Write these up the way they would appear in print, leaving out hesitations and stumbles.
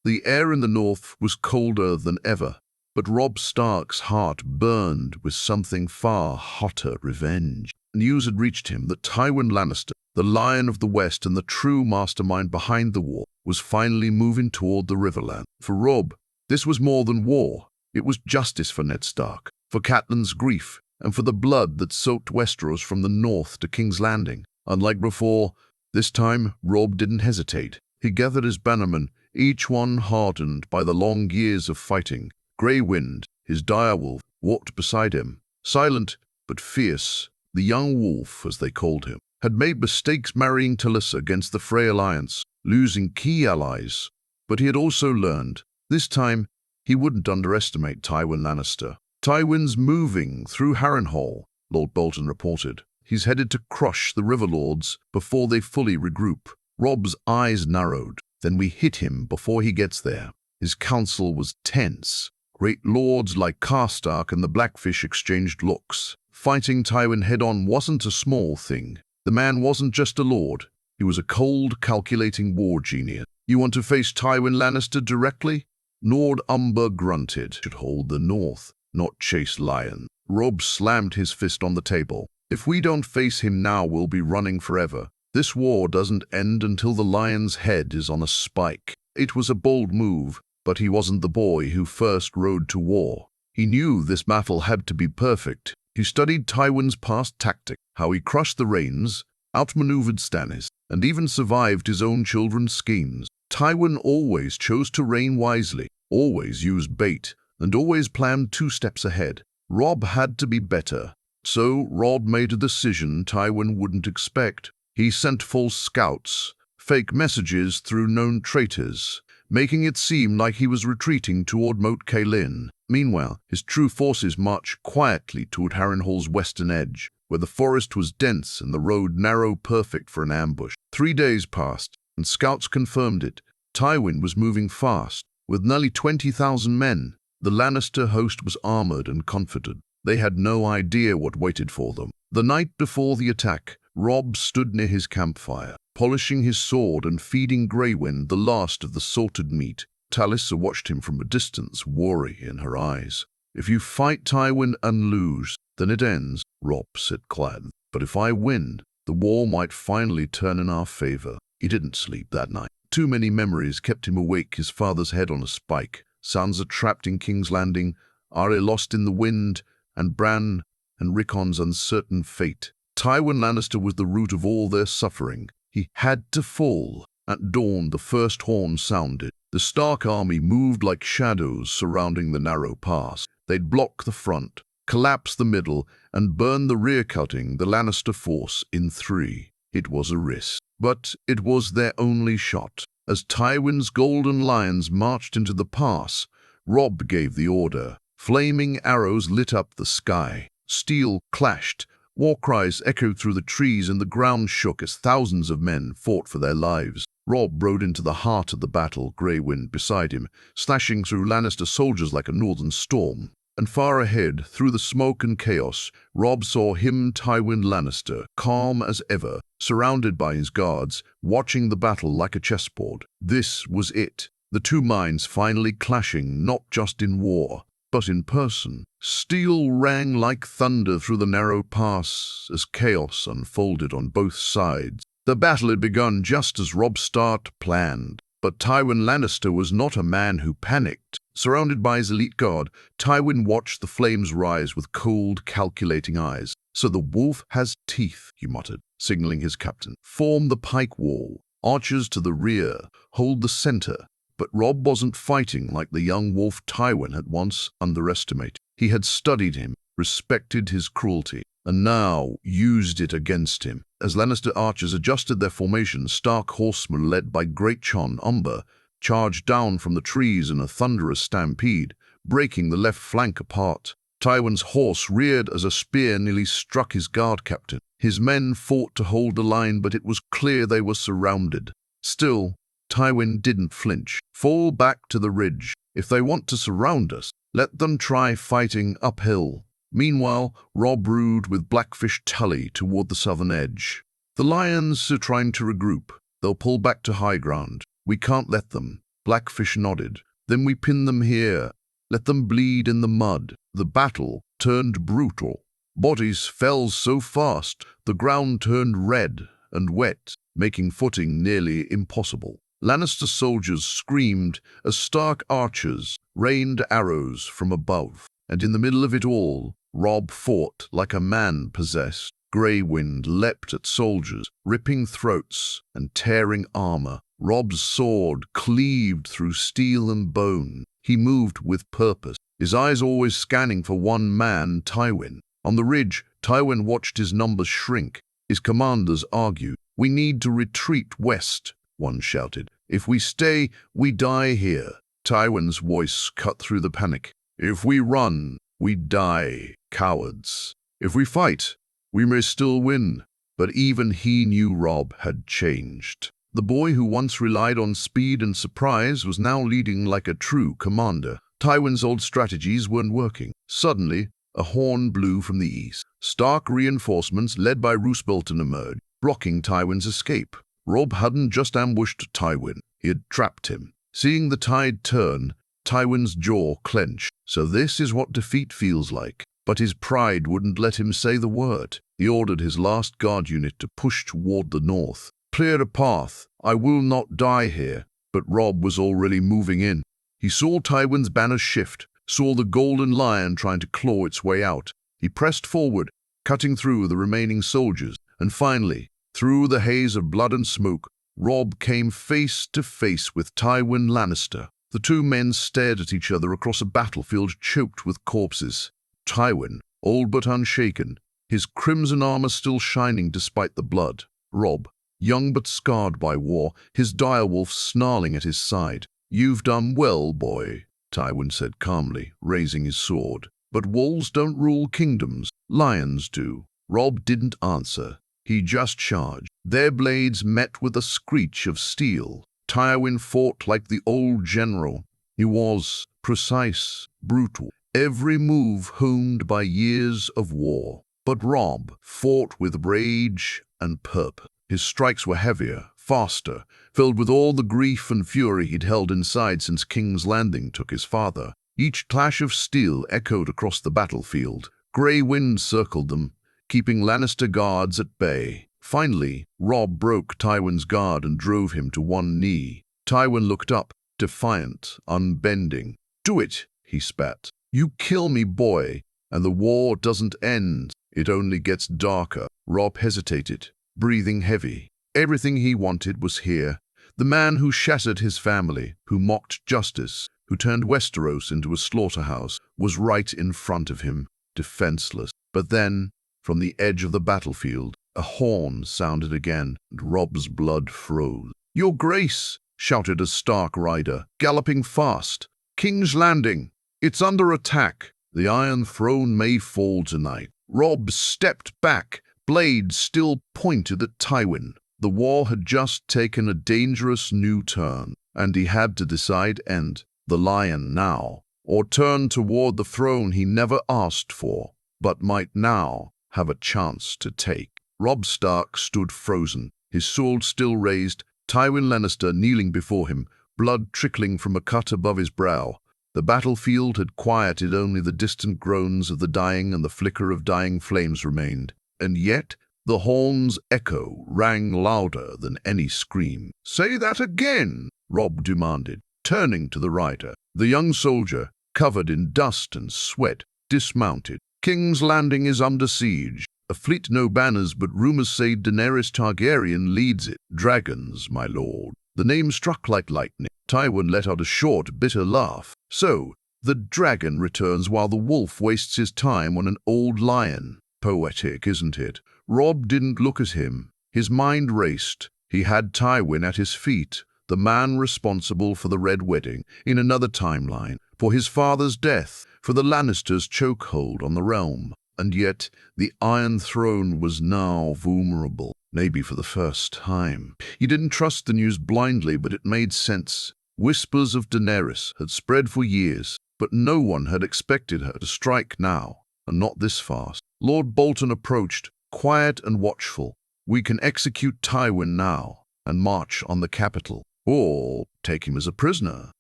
The air in the north was colder than ever, but Robb Stark's heart burned with something far hotter: revenge. News had reached him that Tywin Lannister, the Lion of the West and the true mastermind behind the war, was finally moving toward the Riverland. For Robb, this was more than war. It was justice for Ned Stark, for Catelyn's grief, and for the blood that soaked Westeros from the north to King's Landing. Unlike before, this time Robb didn't hesitate. He gathered his bannermen, each one hardened by the long years of fighting. Grey Wind, his direwolf, walked beside him, silent but fierce. The young wolf, as they called him, had made mistakes marrying Talisa against the Frey alliance, losing key allies. But he had also learned, this time, he wouldn't underestimate Tywin Lannister. "Tywin's moving through Harrenhal," Lord Bolton reported. "He's headed to crush the River Lords before they fully regroup." Robb's eyes narrowed. "Then we hit him before he gets there." His council was tense. Great lords like Karstark and the Blackfish exchanged looks. Fighting Tywin head-on wasn't a small thing. The man wasn't just a lord. He was a cold, calculating war genius. "You want to face Tywin Lannister directly?" Nord Umber grunted. "Should hold the north, not chase lions." Robb slammed his fist on the table. "If we don't face him now, we'll be running forever. This war doesn't end until the lion's head is on a spike." It was a bold move, but he wasn't the boy who first rode to war. He knew this battle had to be perfect. He studied Tywin's past tactic, how he crushed the Rains, outmaneuvered Stannis, and even survived his own children's schemes. Tywin always chose to reign wisely, always used bait, and always planned 2 steps ahead. Robb had to be better. So Robb made a decision Tywin wouldn't expect. He sent false scouts, fake messages through known traitors, making it seem like he was retreating toward Moat Cailin. Meanwhile, his true forces marched quietly toward Harrenhal's western edge, where the forest was dense and the road narrow, perfect for an ambush. 3 days passed, and scouts confirmed it. Tywin was moving fast, with nearly 20,000 men. The Lannister host was armored and confident. They had no idea what waited for them. The night before the attack, Robb stood near his campfire, polishing his sword and feeding Grey Wind the last of the salted meat. Talisa watched him from a distance, worry in her eyes. "If you fight Tywin and lose, then it ends," Robb said quietly. "But if I win, the war might finally turn in our favor." He didn't sleep that night. Too many memories kept him awake: his father's head on a spike, Sansa trapped in King's Landing, Arya lost in the wind, and Bran and Rickon's uncertain fate. Tywin Lannister was the root of all their suffering. He had to fall. At dawn, the first horn sounded. The Stark army moved like shadows surrounding the narrow pass. They'd block the front, collapse the middle, and burn the rear, cutting the Lannister force in 3. It was a risk, but it was their only shot. As Tywin's golden lions marched into the pass, Robb gave the order. Flaming arrows lit up the sky. Steel clashed. War cries echoed through the trees, and the ground shook as thousands of men fought for their lives. Robb rode into the heart of the battle, Grey Wind beside him, slashing through Lannister soldiers like a northern storm. And far ahead, through the smoke and chaos, Robb saw him, Tywin Lannister, calm as ever, surrounded by his guards, watching the battle like a chessboard. This was it. The 2 minds finally clashing, not just in war, but in person. Steel rang like thunder through the narrow pass as chaos unfolded on both sides. The battle had begun just as Robb Stark planned. But Tywin Lannister was not a man who panicked. Surrounded by his elite guard, Tywin watched the flames rise with cold, calculating eyes. "So the wolf has teeth," he muttered, signaling his captain. "Form the pike wall. Archers to the rear. Hold the center." But Robb wasn't fighting like the young wolf Tywin had once underestimated. He had studied him, respected his cruelty, and now used it against him. As Lannister archers adjusted their formation, Stark horsemen led by Great Jon Umber charged down from the trees in a thunderous stampede, breaking the left flank apart. Tywin's horse reared as a spear nearly struck his guard captain. His men fought to hold the line, but it was clear they were surrounded. Still, Tywin didn't flinch. "Fall back to the ridge. If they want to surround us, let them try fighting uphill." Meanwhile, Robb rode with Blackfish Tully toward the southern edge. "The lions are trying to regroup. They'll pull back to high ground. We can't let them." Blackfish nodded. Then we pin them here. Let them bleed in the mud. The battle turned brutal. Bodies fell so fast, the ground turned red and wet, making footing nearly impossible. Lannister soldiers screamed as Stark archers rained arrows from above. And in the middle of it all, Robb fought like a man possessed. Grey wind leapt at soldiers, ripping throats and tearing armor. Robb's sword cleaved through steel and bone. He moved with purpose, his eyes always scanning for one man, Tywin. On the ridge, Tywin watched his numbers shrink. His commanders argued. "We need to retreat west," one shouted. "If we stay, we die here." Tywin's voice cut through the panic. "If we run, we die, cowards. If we fight, we may still win." But even he knew Robb had changed. The boy who once relied on speed and surprise was now leading like a true commander. Tywin's old strategies weren't working. Suddenly, a horn blew from the east. Stark reinforcements led by Roose Bolton emerged, blocking Tywin's escape. Robb hadn't just ambushed Tywin, he had trapped him. Seeing the tide turn, Tywin's jaw clenched. So this is what defeat feels like. But his pride wouldn't let him say the word. He ordered his last guard unit to push toward the north. "Clear a path. I will not die here." But Robb was already moving in. He saw Tywin's banners shift, saw the golden lion trying to claw its way out. He pressed forward, cutting through the remaining soldiers, and finally, through the haze of blood and smoke, Robb came face to face with Tywin Lannister. The two men stared at each other across a battlefield choked with corpses. Tywin, old but unshaken, his crimson armor still shining despite the blood. Robb, young but scarred by war, his direwolf snarling at his side. "You've done well, boy," Tywin said calmly, raising his sword. "But wolves don't rule kingdoms, lions do." Robb didn't answer. He just charged. Their blades met with a screech of steel. Tywin fought like the old general. He was precise, brutal, every move honed by years of war. But Robb fought with rage and purpose. His strikes were heavier, faster, filled with all the grief and fury he'd held inside since King's Landing took his father. Each clash of steel echoed across the battlefield. Grey wind circled them, keeping Lannister guards at bay. Finally, Robb broke Tywin's guard and drove him to one knee. Tywin looked up, defiant, unbending. "Do it," he spat. "You kill me, boy, and the war doesn't end. It only gets darker." Robb hesitated, breathing heavy. Everything he wanted was here. The man who shattered his family, who mocked justice, who turned Westeros into a slaughterhouse, was right in front of him, defenseless. But then, from the edge of the battlefield, a horn sounded again, and Robb's blood froze. "Your Grace!" shouted a Stark rider, galloping fast. "King's Landing! It's under attack! The Iron Throne may fall tonight." Robb stepped back, blade still pointed at Tywin. The war had just taken a dangerous new turn, and he had to decide end the lion now, or turn toward the throne he never asked for, but might now have a chance to take. Robb Stark stood frozen, his sword still raised, Tywin Lannister kneeling before him, blood trickling from a cut above his brow. The battlefield had quieted, only the distant groans of the dying and the flicker of dying flames remained. And yet, the horn's echo rang louder than any scream. "Say that again," Robb demanded, turning to the rider. The young soldier, covered in dust and sweat, dismounted. "King's Landing is under siege. A fleet no banners, but rumors say Daenerys Targaryen leads it. Dragons, my lord." The name struck like lightning. Tywin let out a short, bitter laugh. "So, the dragon returns while the wolf wastes his time on an old lion. Poetic, isn't it?" Robb didn't look at him. His mind raced. He had Tywin at his feet, the man responsible for the Red Wedding, in another timeline, for his father's death, for the Lannisters' chokehold on the realm. And yet, the Iron Throne was now vulnerable, maybe for the first time. He didn't trust the news blindly, but it made sense. Whispers of Daenerys had spread for years, but no one had expected her to strike now, and not this fast. Lord Bolton approached, quiet and watchful. "We can execute Tywin now and march on the capital. Or Take him as a prisoner.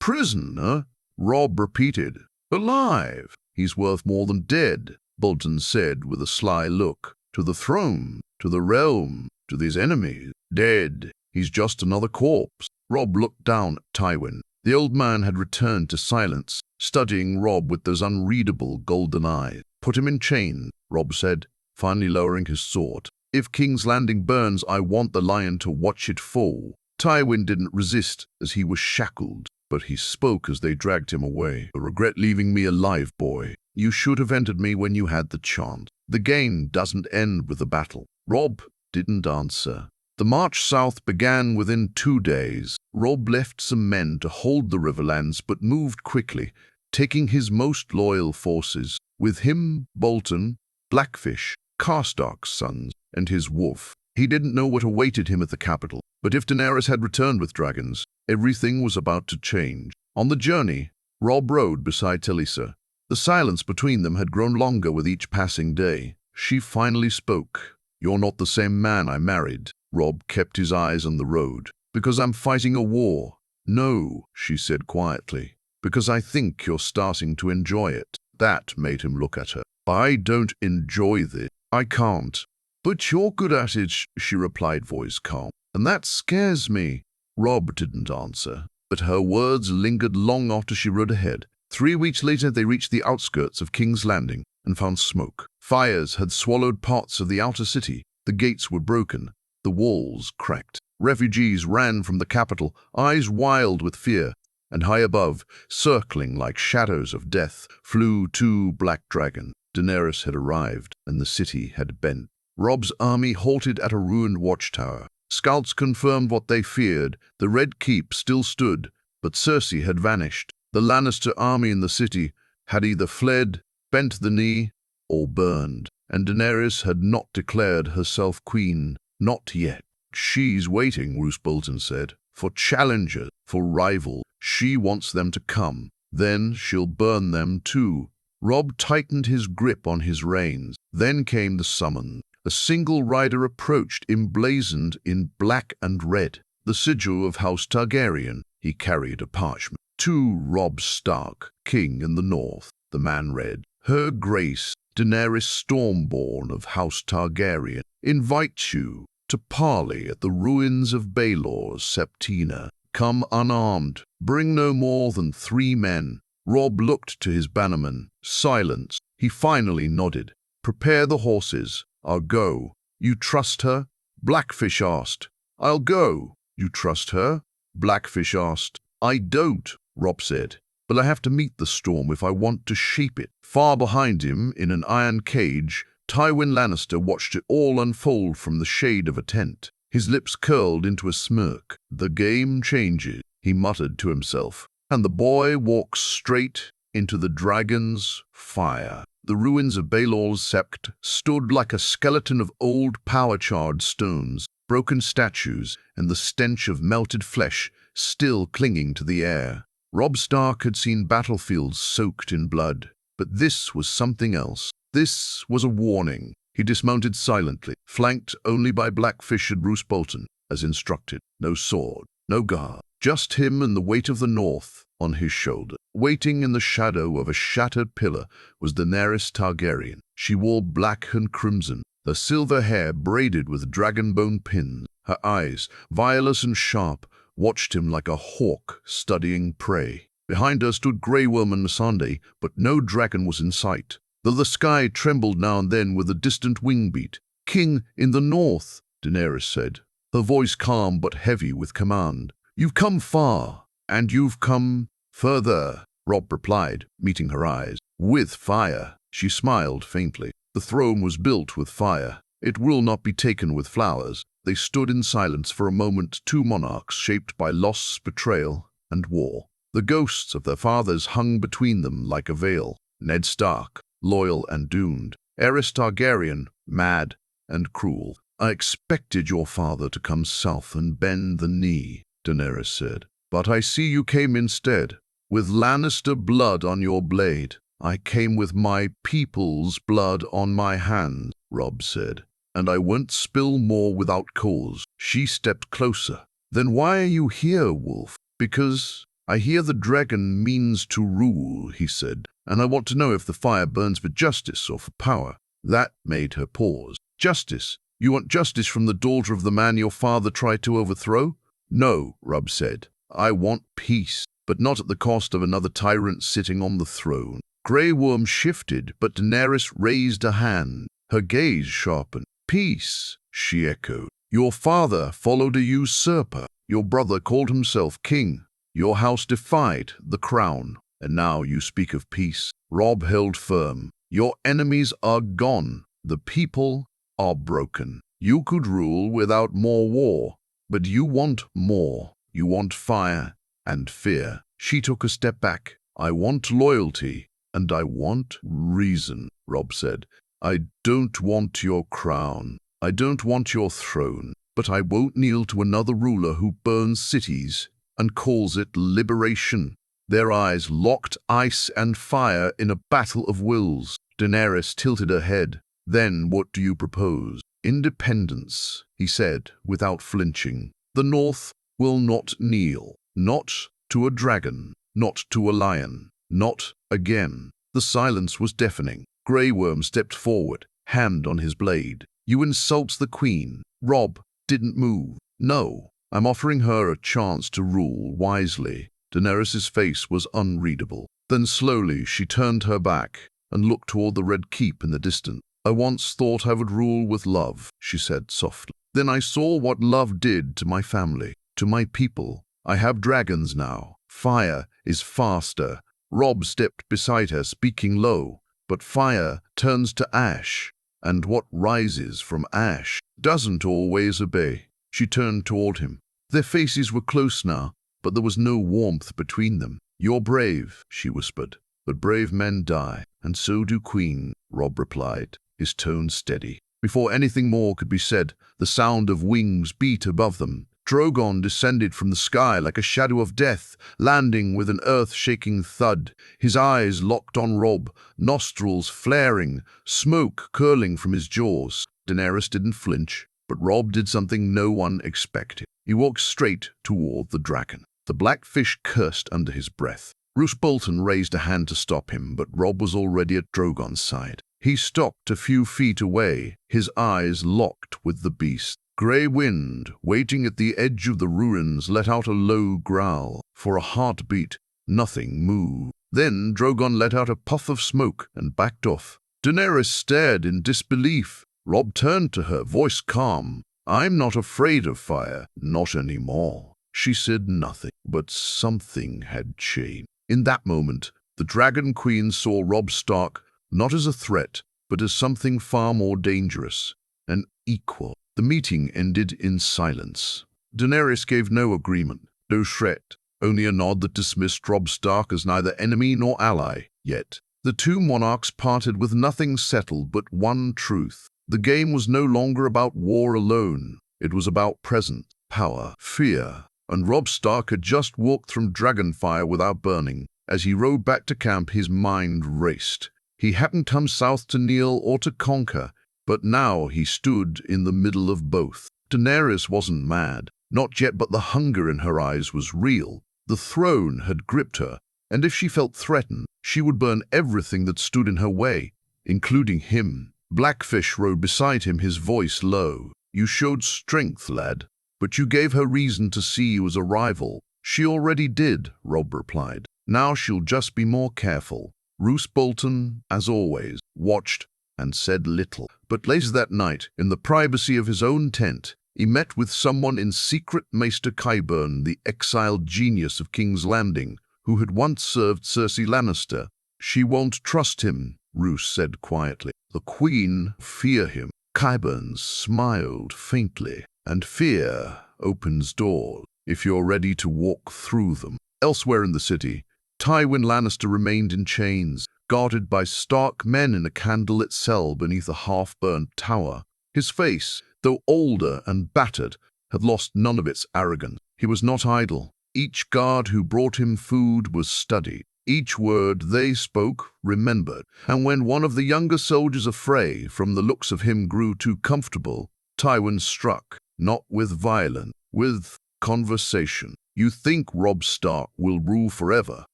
Prisoner? Robb repeated. Alive. He's worth more than dead, Bolton said with a sly look. To the throne, to the realm, to these enemies. Dead. He's just another corpse. Robb looked down at Tywin. The old man had returned to silence, studying Robb with those unreadable golden eyes. Put him in chains, Robb said, finally lowering his sword. If King's Landing burns, I want the lion to watch it fall. Tywin didn't resist as he was shackled, but he spoke as they dragged him away. I regret leaving me alive, boy. You should have entered me when you had the chance. The game doesn't end with the battle. Robb didn't answer. The march south began within 2 days. Robb left some men to hold the Riverlands, but moved quickly, taking his most loyal forces. With him, Bolton, Blackfish, Karstark's sons, and his wolf. He didn't know what awaited him at the capital, but if Daenerys had returned with dragons, everything was about to change. On the journey, Robb rode beside Talisa. The silence between them had grown longer with each passing day. She finally spoke. You're not the same man I married. Robb kept his eyes on the road. Because I'm fighting a war. No, she said quietly. Because I think you're starting to enjoy it. That made him look at her. I don't enjoy this. I can't. But you're good at it, she replied, voice calm. And that scares me. Robb didn't answer, but her words lingered long after she rode ahead. 3 weeks later, they reached the outskirts of King's Landing and found smoke. Fires had swallowed parts of the outer city. The gates were broken. The walls cracked. Refugees ran from the capital, eyes wild with fear. And high above, circling like shadows of death, flew 2 black dragons. Daenerys had arrived, and the city had bent. Robb's army halted at a ruined watchtower. Scouts confirmed what they feared. The Red Keep still stood, but Cersei had vanished. The Lannister army in the city had either fled, bent the knee, or burned. And Daenerys had not declared herself queen. Not yet. She's waiting, Roose Bolton said, for challengers, for rivals. She wants them to come. Then she'll burn them too. Robb tightened his grip on his reins. Then came the summons. A single rider approached, emblazoned in black and red. The sigil of House Targaryen. He carried a parchment. To Robb Stark, king in the north. The man read, Her Grace, Daenerys Stormborn of House Targaryen, invites you to parley at the ruins of Baelor's Septina. Come unarmed. Bring no more than 3 men. Robb looked to his bannerman. Silence. He finally nodded. Prepare the horses. I'll go. You trust her? Blackfish asked. I'll go. You trust her? Blackfish asked. I don't, Robb said. But I have to meet the storm if I want to shape it. Far behind him, in an iron cage, Tywin Lannister watched it all unfold from the shade of a tent. His lips curled into a smirk. The game changes, he muttered to himself. And the boy walks straight into the dragon's fire. The ruins of Baelor's Sept stood like a skeleton of old power-charred stones, broken statues, and the stench of melted flesh still clinging to the air. Robb Stark had seen battlefields soaked in blood, but this was something else. This was a warning. He dismounted silently, flanked only by Blackfish and Roose Bolton, as instructed. No sword, no guard, just him and the weight of the North on his shoulder. Waiting in the shadow of a shattered pillar was Daenerys Targaryen. She wore black and crimson, her silver hair braided with dragon-bone pins. Her eyes, violet and sharp, watched him like a hawk studying prey. Behind her stood Grey Worm Missandei, but no dragon was in sight, though the sky trembled now and then with a distant wing beat. King in the north, Daenerys said, her voice calm but heavy with command. You've come far, and you've come further, Robb replied, meeting her eyes. With fire. She smiled faintly. The throne was built with fire. It will not be taken with flowers. They stood in silence for a moment, 2 monarchs shaped by loss, betrayal, and war. The ghosts of their fathers hung between them like a veil. Ned Stark, loyal and doomed. Aerys Targaryen, mad and cruel. I expected your father to come south and bend the knee, Daenerys said. But I see you came instead, with Lannister blood on your blade. I came with my people's blood on my hands, Robb said. And I won't spill more without cause. She stepped closer. Then why are you here, Wolf? Because I hear the dragon means to rule, he said, and I want to know if the fire burns for justice or for power. That made her pause. Justice? You want justice from the daughter of the man your father tried to overthrow? No, Robb said. I want peace, but not at the cost of another tyrant sitting on the throne. Grey Worm shifted, but Daenerys raised a hand. Her gaze sharpened. Peace, she echoed. Your father followed a usurper. Your brother called himself king. Your house defied the crown, and now you speak of peace. Robb held firm. Your enemies are gone. The people are broken. You could rule without more war, but you want more. You want fire and fear. She took a step back. I want loyalty, and I want reason, Robb said. I don't want your crown. I don't want your throne, but I won't kneel to another ruler who burns cities and calls it liberation. Their eyes locked ice and fire in a battle of wills. Daenerys tilted her head. Then what do you propose? Independence, he said, without flinching. The North will not kneel. Not to a dragon. Not to a lion. Not again. The silence was deafening. Grey Worm stepped forward, hand on his blade. You insult the queen. Robb didn't move. No, I'm offering her a chance to rule wisely. Daenerys' face was unreadable. Then slowly she turned her back and looked toward the Red Keep in the distance. I once thought I would rule with love, she said softly. Then I saw what love did to my family, to my people. I have dragons now. Fire is faster. Robb stepped beside her, speaking low. But fire turns to ash, and what rises from ash doesn't always obey. She turned toward him. Their faces were close now, but there was no warmth between them. You're brave, she whispered, but brave men die, and so do queen, Robb replied, his tone steady. Before anything more could be said, the sound of wings beat above them. Drogon descended from the sky like a shadow of death, landing with an earth-shaking thud. His eyes locked on Robb, nostrils flaring, smoke curling from his jaws. Daenerys didn't flinch, but Robb did something no one expected. He walked straight toward the dragon. The black fish cursed under his breath. Roose Bolton raised a hand to stop him, but Robb was already at Drogon's side. He stopped a few feet away, his eyes locked with the beast. Grey Wind, waiting at the edge of the ruins, let out a low growl. For a heartbeat, nothing moved. Then Drogon let out a puff of smoke and backed off. Daenerys stared in disbelief. Robb turned to her, voice calm. I'm not afraid of fire, not anymore. She said nothing, but something had changed. In that moment, the Dragon Queen saw Robb Stark not as a threat, but as something far more dangerous, an equal. The meeting ended in silence. Daenerys gave no agreement, no threat, only a nod that dismissed Robb Stark as neither enemy nor ally. Yet, the two monarchs parted with nothing settled but one truth. The game was no longer about war alone. It was about presence, power, fear. And Robb Stark had just walked from Dragonfire without burning. As he rode back to camp, his mind raced. He hadn't come south to kneel or to conquer, but now he stood in the middle of both. Daenerys wasn't mad, not yet, but the hunger in her eyes was real. The throne had gripped her, and if she felt threatened, she would burn everything that stood in her way, including him. Blackfish rode beside him, his voice low. You showed strength, lad, but you gave her reason to see you as a rival. She already did, Robb replied. Now she'll just be more careful. Roose Bolton, as always, watched and said little. But later that night, in the privacy of his own tent, he met with someone in secret. Maester Qyburn, the exiled genius of King's Landing, who had once served Cersei Lannister. She won't trust him, Roose said quietly. The Queen fear him. Qyburn smiled faintly. And fear opens doors, if you're ready to walk through them. Elsewhere in the city, Tywin Lannister remained in chains, guarded by Stark men in a candlelit cell beneath a half-burnt tower. His face, though older and battered, had lost none of its arrogance. He was not idle. Each guard who brought him food was studied. Each word they spoke remembered. And when one of the younger soldiers of Frey, from the looks of him, grew too comfortable, Tywin struck, not with violence, with conversation. "You think Robb Stark will rule forever?"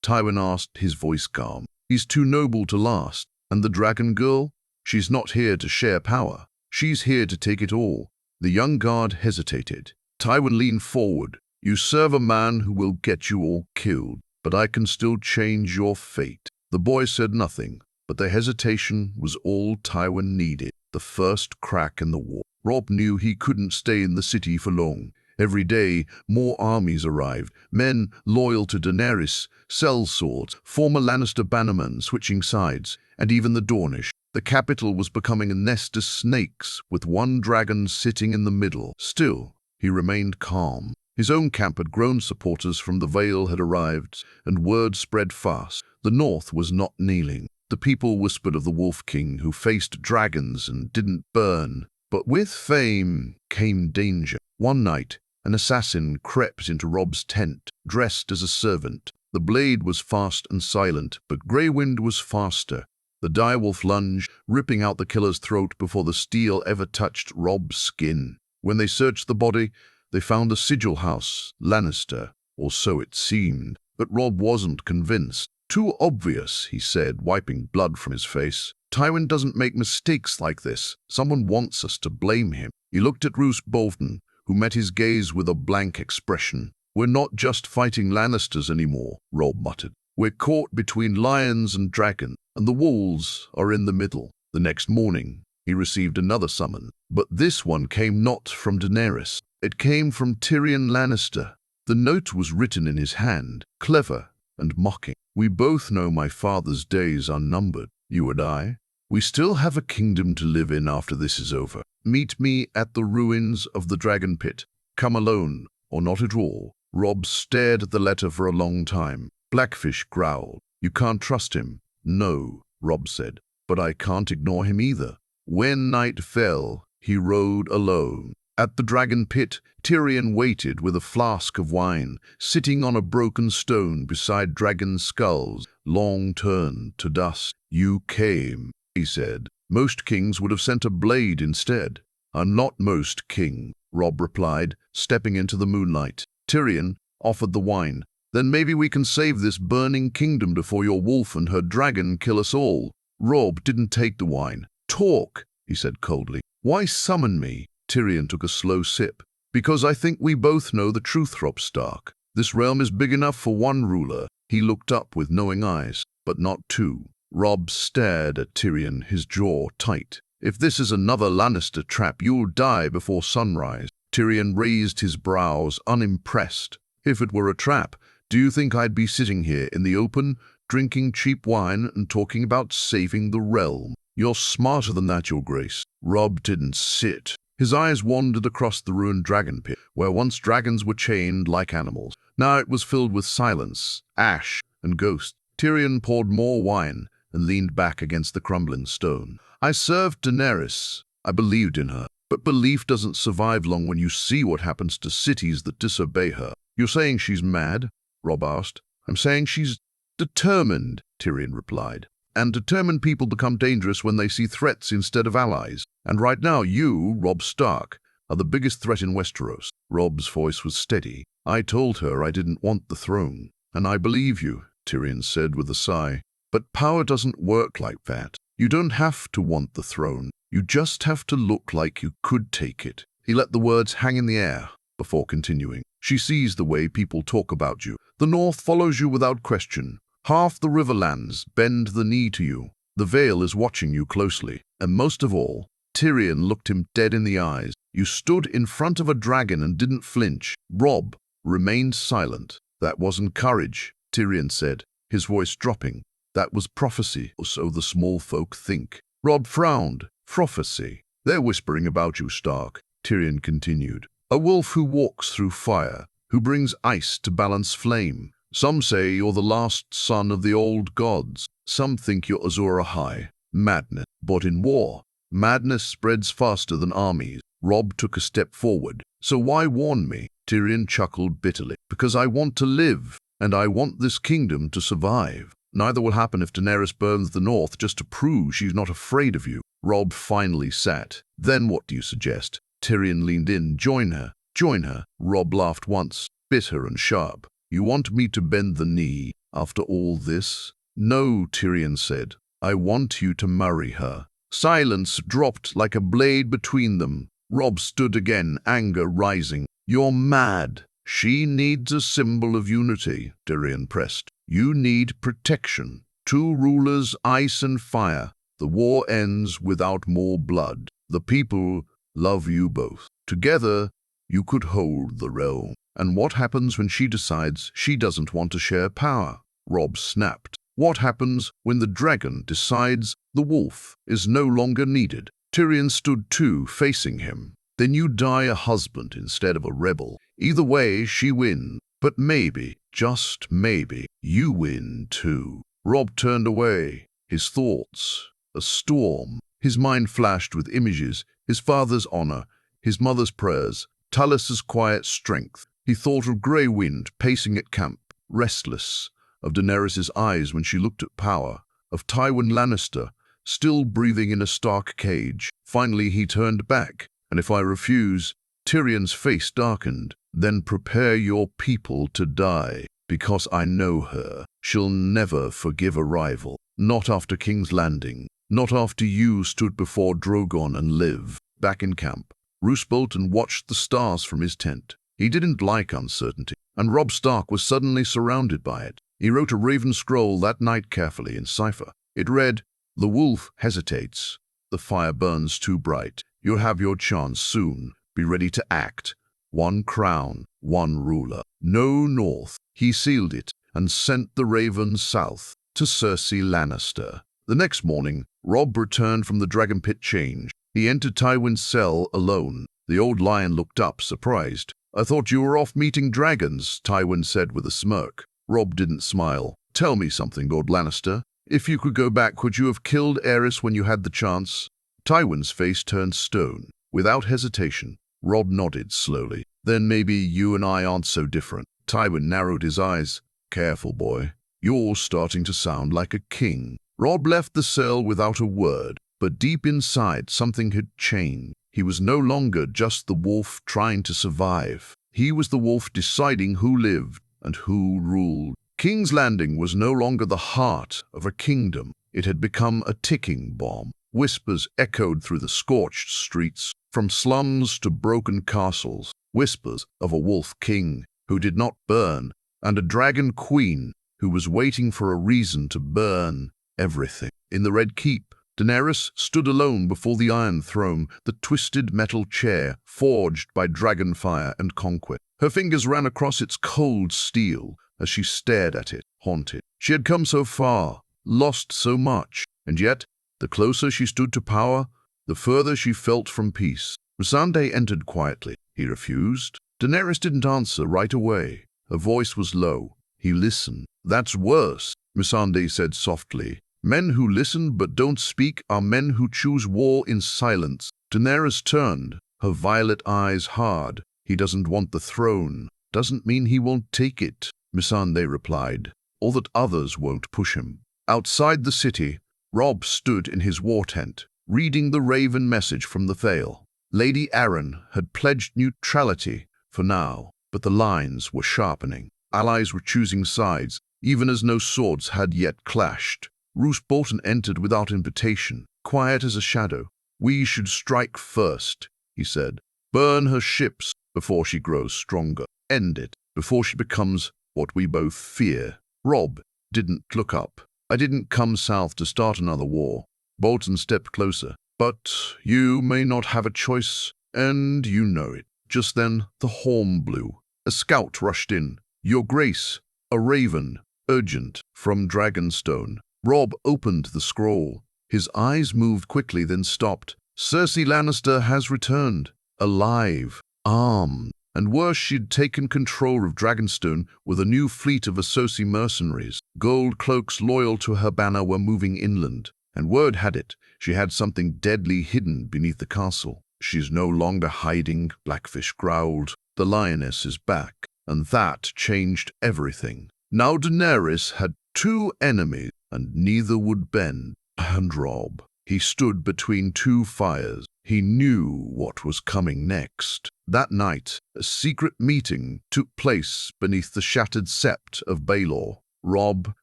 Tywin asked, his voice calm. "He's too noble to last. And the dragon girl? She's not here to share power. She's here to take it all." The young guard hesitated. Tywin leaned forward. "You serve a man who will get you all killed, but I can still change your fate." The boy said nothing, but the hesitation was all Tywin needed. The first crack in the war. Robb knew he couldn't stay in the city for long. Every day, more armies arrived, men loyal to Daenerys, sellswords, former Lannister bannermen switching sides, and even the Dornish. The capital was becoming a nest of snakes, with one dragon sitting in the middle. Still, he remained calm. His own camp had grown, supporters from the Vale had arrived, and word spread fast. The North was not kneeling. The people whispered of the Wolf King who faced dragons and didn't burn. But with fame came danger. One night, an assassin crept into Robb's tent, dressed as a servant. The blade was fast and silent, but Greywind was faster. The direwolf lunged, ripping out the killer's throat before the steel ever touched Robb's skin. When they searched the body, they found a sigil house, Lannister, or so it seemed. But Robb wasn't convinced. "Too obvious," he said, wiping blood from his face. "Tywin doesn't make mistakes like this. Someone wants us to blame him." He looked at Roose Bolton, who met his gaze with a blank expression. "We're not just fighting Lannisters anymore," Robb muttered. "We're caught between lions and dragons, and the wolves are in the middle." The next morning, he received another summons, but this one came not from Daenerys. It came from Tyrion Lannister. The note was written in his hand, clever and mocking. "We both know my father's days are numbered, you and I. We still have a kingdom to live in after this is over. Meet me at the ruins of the Dragon Pit. Come alone, or not at all." Robb stared at the letter for a long time. Blackfish growled. "You can't trust him." "No," Robb said, "but I can't ignore him either." When night fell, he rode alone. At the Dragon Pit, Tyrion waited with a flask of wine, sitting on a broken stone beside dragon skulls, long turned to dust. "You came," he said. "Most kings would have sent a blade instead." "I'm not most king," Robb replied, stepping into the moonlight. Tyrion offered the wine. "Then maybe we can save this burning kingdom before your wolf and her dragon kill us all." Robb didn't take the wine. "Talk," he said coldly. "Why summon me?" Tyrion took a slow sip. "Because I think we both know the truth, Robb Stark. This realm is big enough for one ruler." He looked up with knowing eyes, but not two. Robb stared at Tyrion, his jaw tight. "If this is another Lannister trap, you'll die before sunrise." Tyrion raised his brows, unimpressed. "If it were a trap, do you think I'd be sitting here in the open, drinking cheap wine and talking about saving the realm? You're smarter than that, Your Grace." Robb didn't sit. His eyes wandered across the ruined dragon pit, where once dragons were chained like animals. Now it was filled with silence, ash, and ghosts. Tyrion poured more wine and leaned back against the crumbling stone. "I served Daenerys. I believed in her. But belief doesn't survive long when you see what happens to cities that disobey her." "You're saying she's mad?" Robb asked. "I'm saying she's determined," Tyrion replied. "And determined people become dangerous when they see threats instead of allies. And right now you, Robb Stark, are the biggest threat in Westeros." Robb's voice was steady. "I told her I didn't want the throne. And I believe you," Tyrion said with a sigh. "But power doesn't work like that. You don't have to want the throne. You just have to look like you could take it." He let the words hang in the air before continuing. "She sees the way people talk about you. The North follows you without question. Half the Riverlands bend the knee to you. The Vale is watching you closely. And most of all," Tyrion looked him dead in the eyes, "you stood in front of a dragon and didn't flinch." Robb remained silent. "That wasn't courage," Tyrion said, his voice dropping. "That was prophecy, or so the small folk think." Robb frowned. "Prophecy? They're whispering about you, Stark," Tyrion continued. "A wolf who walks through fire, who brings ice to balance flame. Some say you're the last son of the old gods. Some think you're Azor Ahai. Madness. But in war, madness spreads faster than armies." Robb took a step forward. "So why warn me?" Tyrion chuckled bitterly. "Because I want to live, and I want this kingdom to survive. Neither will happen if Daenerys burns the North just to prove she's not afraid of you." Robb finally sat. "Then what do you suggest?" Tyrion leaned in. "Join her." "Join her?" Robb laughed once. bitter and sharp. "You want me to bend the knee after all this?" "No," Tyrion said. "I want you to marry her." Silence dropped like a blade between them. Robb stood again, anger rising. "You're mad." "She needs a symbol of unity," Tyrion pressed. "You need protection. Two rulers, ice and fire. The war ends without more blood. The people love you both. Together, you could hold the realm." "And what happens when she decides she doesn't want to share power?" Robb snapped. "What happens when the dragon decides the wolf is no longer needed?" Tyrion stood too, facing him. "Then you die a husband instead of a rebel. Either way, she wins. But maybe, just maybe, you win too." Robb turned away, his thoughts a storm. His mind flashed with images, his father's honor, his mother's prayers, Tallis's quiet strength. He thought of Grey Wind pacing at camp, restless, of Daenerys' eyes when she looked at power, of Tywin Lannister, still breathing in a Stark cage. Finally he turned back. "And if I refuse?" Tyrion's face darkened. "Then prepare your people to die, because I know her. She'll never forgive a rival. Not after King's Landing. Not after you stood before Drogon and lived." Back in camp, Roose Bolton watched the stars from his tent. He didn't like uncertainty, and Robb Stark was suddenly surrounded by it. He wrote a raven scroll that night carefully in cipher. It read, "The wolf hesitates. The fire burns too bright. You'll have your chance soon. Be ready to act. One crown, one ruler. No north." He sealed it and sent the raven south to Cersei Lannister. The next morning, Robb returned from the dragon pit change. He entered Tywin's cell alone. The old lion looked up, surprised. "I thought you were off meeting dragons," Tywin said with a smirk. Robb didn't smile. "Tell me something, Lord Lannister. If you could go back, would you have killed Aerys when you had the chance?" Tywin's face turned stone. Without hesitation, Robb nodded slowly. "Then maybe you and I aren't so different." Tywin narrowed his eyes. "Careful, boy. You're starting to sound like a king." Robb left the cell without a word, but deep inside something had changed. He was no longer just the wolf trying to survive. He was the wolf deciding who lived and who ruled. King's Landing was no longer the heart of a kingdom. It had become a ticking bomb. Whispers echoed through the scorched streets, from slums to broken castles. Whispers of a wolf king who did not burn, and a dragon queen who was waiting for a reason to burn everything. In the Red Keep, Daenerys stood alone before the Iron Throne, the twisted metal chair forged by dragon fire and conquest. Her fingers ran across its cold steel as she stared at it, haunted. She had come so far, lost so much, and yet, the closer she stood to power, the further she felt from peace. Missandei entered quietly. He refused. Daenerys didn't answer right away. Her voice was low. He listened. "That's worse," Missandei said softly. "Men who listen but don't speak are men who choose war in silence." Daenerys turned, her violet eyes hard. "He doesn't want the throne. Doesn't mean he won't take it," Missandei replied, "or that others won't push him." Outside the city, Robb stood in his war tent, reading the Raven message from the Vale. Lady Arryn had pledged neutrality for now, but the lines were sharpening. Allies were choosing sides, even as no swords had yet clashed. Roose Bolton entered without invitation, quiet as a shadow. "We should strike first," he said. "Burn her ships before she grows stronger. End it before she becomes what we both fear." Robb didn't look up. "I didn't come south to start another war." Bolton stepped closer. "But you may not have a choice, and you know it." Just then, the horn blew. A scout rushed in. "Your Grace, a raven, urgent, from Dragonstone." Robb opened the scroll. His eyes moved quickly, then stopped. "Cersei Lannister has returned, alive, armed, and worse, she'd taken control of Dragonstone with a new fleet of Associ mercenaries. Gold cloaks loyal to her banner were moving inland, and word had it she had something deadly hidden beneath the castle. "She's no longer hiding," Blackfish growled. "The lioness is back." And that changed everything. Now Daenerys had two enemies, and neither would bend. And Robb. He stood between two fires. He knew what was coming next. That night, a secret meeting took place beneath the shattered sept of Baelor. Robb,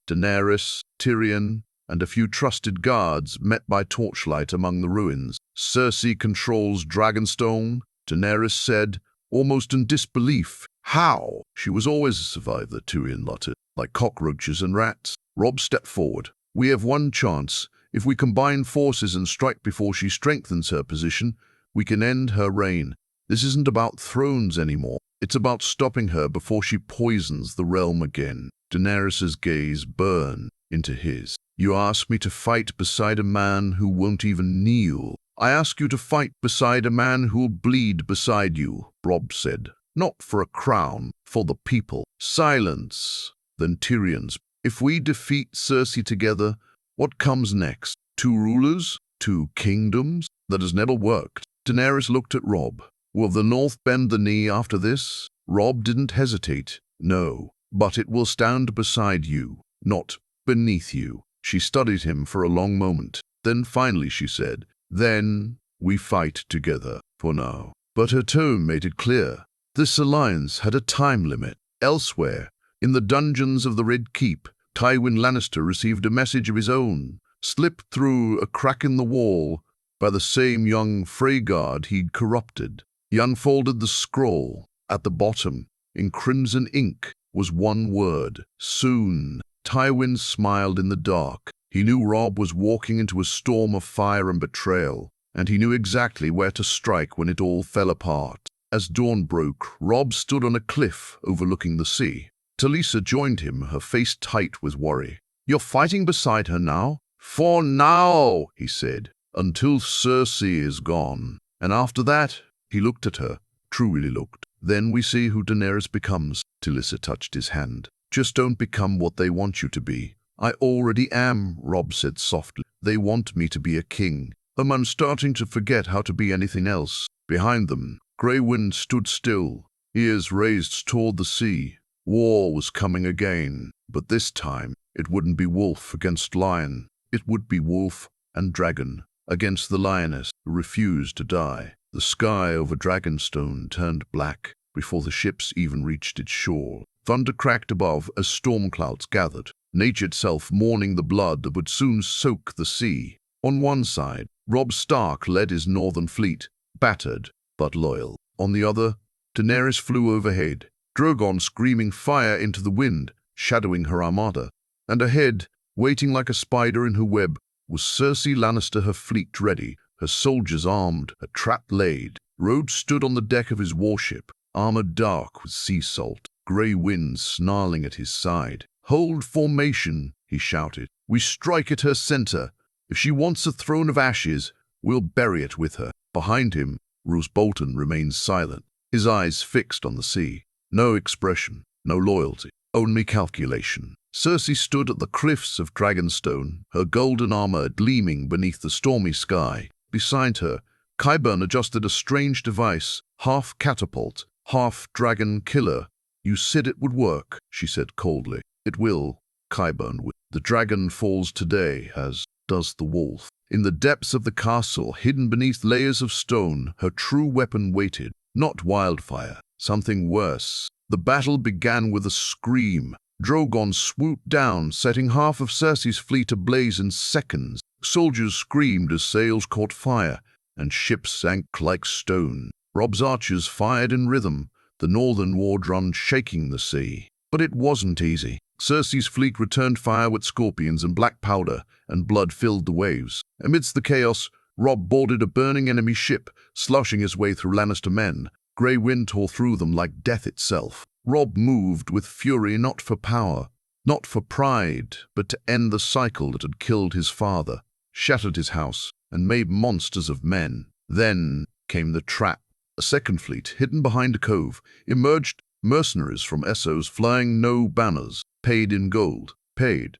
Daenerys, Tyrion, and a few trusted guards met by torchlight among the ruins. Cersei controls Dragonstone, Daenerys said, almost in disbelief. How? She was always a survivor, Tyrion muttered, like cockroaches and rats. Robb stepped forward. We have one chance. If we combine forces and strike before she strengthens her position, we can end her reign. This isn't about thrones anymore. It's about stopping her before she poisons the realm again. Daenerys' gaze burned into his. You ask me to fight beside a man who won't even kneel. I ask you to fight beside a man who'll bleed beside you, Robb said. Not for a crown, for the people. Silence. Then Tyrion's. If we defeat Cersei together, what comes next? 2 rulers? 2 kingdoms? That has never worked. Daenerys looked at Robb. Will the North bend the knee after this? Robb didn't hesitate. No, but it will stand beside you, not beneath you. She studied him for a long moment. Then finally she said, Then we fight together for now. But her tone made it clear. This alliance had a time limit. Elsewhere, in the dungeons of the Red Keep, Tywin Lannister received a message of his own, slipped through a crack in the wall by the same young Freyguard he'd corrupted. He unfolded the scroll. At the bottom, in crimson ink, was one word, soon. Tywin smiled in the dark. He knew Robb was walking into a storm of fire and betrayal, and he knew exactly where to strike when it all fell apart. As dawn broke, Robb stood on a cliff overlooking the sea. Talisa joined him, her face tight with worry. You're fighting beside her now? For now, he said, until Cersei is gone. And after that, he looked at her, truly looked. Then we see who Daenerys becomes. Talisa touched his hand. Just don't become what they want you to be. I already am, Robb said softly. They want me to be a king. I'm starting to forget how to be anything else. Behind them, Grey Wind stood still, ears raised toward the sea. War was coming again, but this time it wouldn't be wolf against lion. It would be wolf and dragon against the lioness who refused to die. The sky over Dragonstone turned black before the ships even reached its shore. Thunder cracked above as storm clouds gathered, nature itself mourning the blood that would soon soak the sea. On one side, Robb Stark led his northern fleet, battered but loyal. On the other, Daenerys flew overhead, Drogon screaming fire into the wind, shadowing her armada. And ahead, waiting like a spider in her web, was Cersei Lannister, her fleet ready, her soldiers armed, her trap laid. Robb stood on the deck of his warship, armored dark with sea salt, Grey Wind snarling at his side. Hold formation, he shouted. We strike at her center. If she wants a throne of ashes, we'll bury it with her. Behind him, Roose Bolton remained silent, his eyes fixed on the sea. No expression, no loyalty, only calculation. Cersei stood at the cliffs of Dragonstone, her golden armor gleaming beneath the stormy sky. Beside her, Qyburn adjusted a strange device, half catapult, half dragon killer. You said it would work, she said coldly. It will, Qyburn will. The dragon falls today, as does the wolf. In the depths of the castle, hidden beneath layers of stone, her true weapon waited. Not wildfire, something worse. The battle began with a scream. Drogon swooped down, setting half of Cersei's fleet ablaze in seconds. Soldiers screamed as sails caught fire, and ships sank like stone. Robb's archers fired in rhythm, the northern war drum shaking the sea. But it wasn't easy. Cersei's fleet returned fire with scorpions and black powder, and blood filled the waves. Amidst the chaos, Robb boarded a burning enemy ship, sloshing his way through Lannister men. Grey Wind tore through them like death itself. Robb moved with fury, not for power, not for pride, but to end the cycle that had killed his father, shattered his house, and made monsters of men. Then came the trap. A second fleet, hidden behind a cove, emerged, mercenaries from Essos flying no banners, paid in gold, paid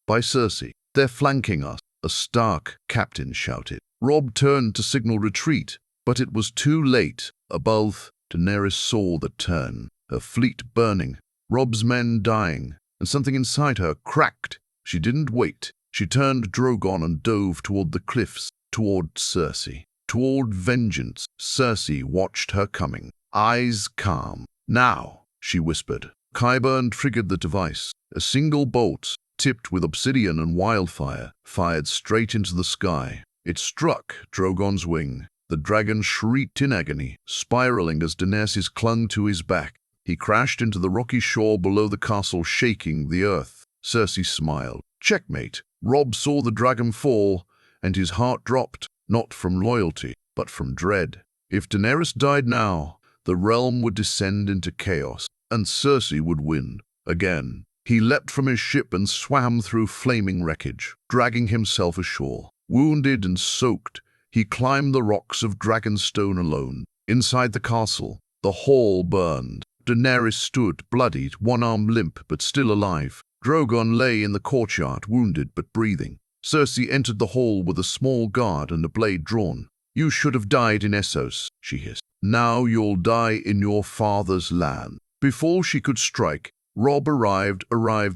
by Cersei. They're flanking us, a Stark captain shouted. Robb turned to signal retreat, but it was too late. Above, Daenerys saw the turn, her fleet burning, Robb's men dying, and something inside her cracked. She didn't wait. She turned Drogon and dove toward the cliffs. toward Cersei, toward vengeance. Cersei watched her coming, eyes calm. "Now," she whispered. Qyburn triggered the device. A single bolt, tipped with obsidian and wildfire, fired straight into the sky. It struck Drogon's wing. The dragon shrieked in agony, spiraling as Daenerys clung to his back. He crashed into the rocky shore below the castle, shaking the earth. Cersei smiled. Checkmate. Robb saw the dragon fall, and his heart dropped, not from loyalty, but from dread. If Daenerys died now, the realm would descend into chaos, and Cersei would win. Again, he leapt from his ship and swam through flaming wreckage, dragging himself ashore. Wounded and soaked, he climbed the rocks of Dragonstone alone. Inside the castle, the hall burned. Daenerys stood, bloodied, one arm limp but still alive. Drogon lay in the courtyard, wounded but breathing. Cersei entered the hall with a small guard and a blade drawn. "You should have died in Essos," she hissed. "Now you'll die in your father's land." Before she could strike, Robb arrived,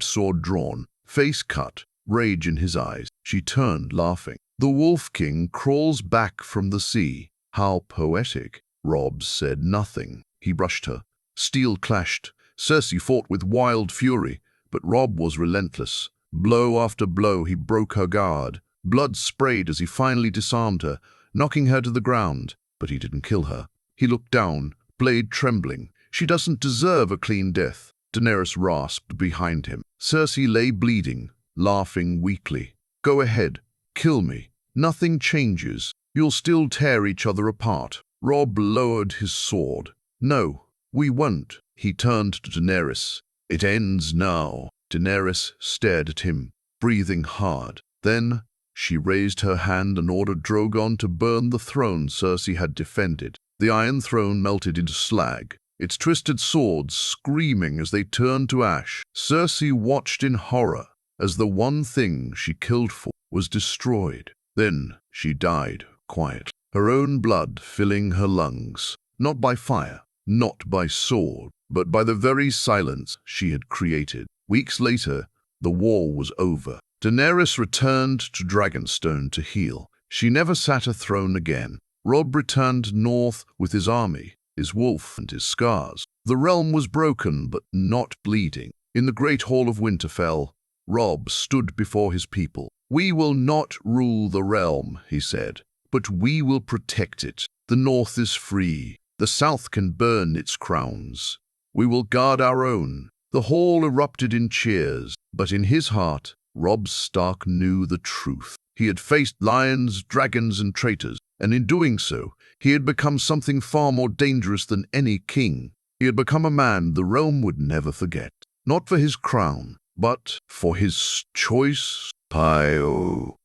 sword drawn, face cut, rage in his eyes. She turned, laughing. "The Wolf King crawls back from the sea." "How poetic." Robb said nothing. He brushed her. Steel clashed. Cersei fought with wild fury, but Robb was relentless. Blow after blow, he broke her guard. Blood sprayed as he finally disarmed her, knocking her to the ground. But he didn't kill her. He looked down, blade trembling. "She doesn't deserve a clean death." Daenerys rasped behind him. Cersei lay bleeding, laughing weakly. "Go ahead. Kill me. Nothing changes. You'll still tear each other apart." Robb lowered his sword. "No, we won't." He turned to Daenerys. "It ends now." Daenerys stared at him, breathing hard. Then she raised her hand and ordered Drogon to burn the throne Cersei had defended. The Iron Throne melted into slag, its twisted swords screaming as they turned to ash. Cersei watched in horror as the one thing she killed for was destroyed. Then she died quietly, her own blood filling her lungs, not by fire, not by sword, but by the very silence she had created. Weeks later, the war was over. Daenerys returned to Dragonstone to heal. She never sat a throne again. Robb returned north with his army, his wolf and his scars. The realm was broken but not bleeding. In the great hall of Winterfell, Robb stood before his people. "We will not rule the realm," he said, "but we will protect it. The north is free. The south can burn its crowns. We will guard our own." The hall erupted in cheers, but in his heart, Robb Stark knew the truth. He had faced lions, dragons, and traitors, and in doing so, he had become something far more dangerous than any king. He had become a man the realm would never forget, not for his crown, but for his choice. Pio.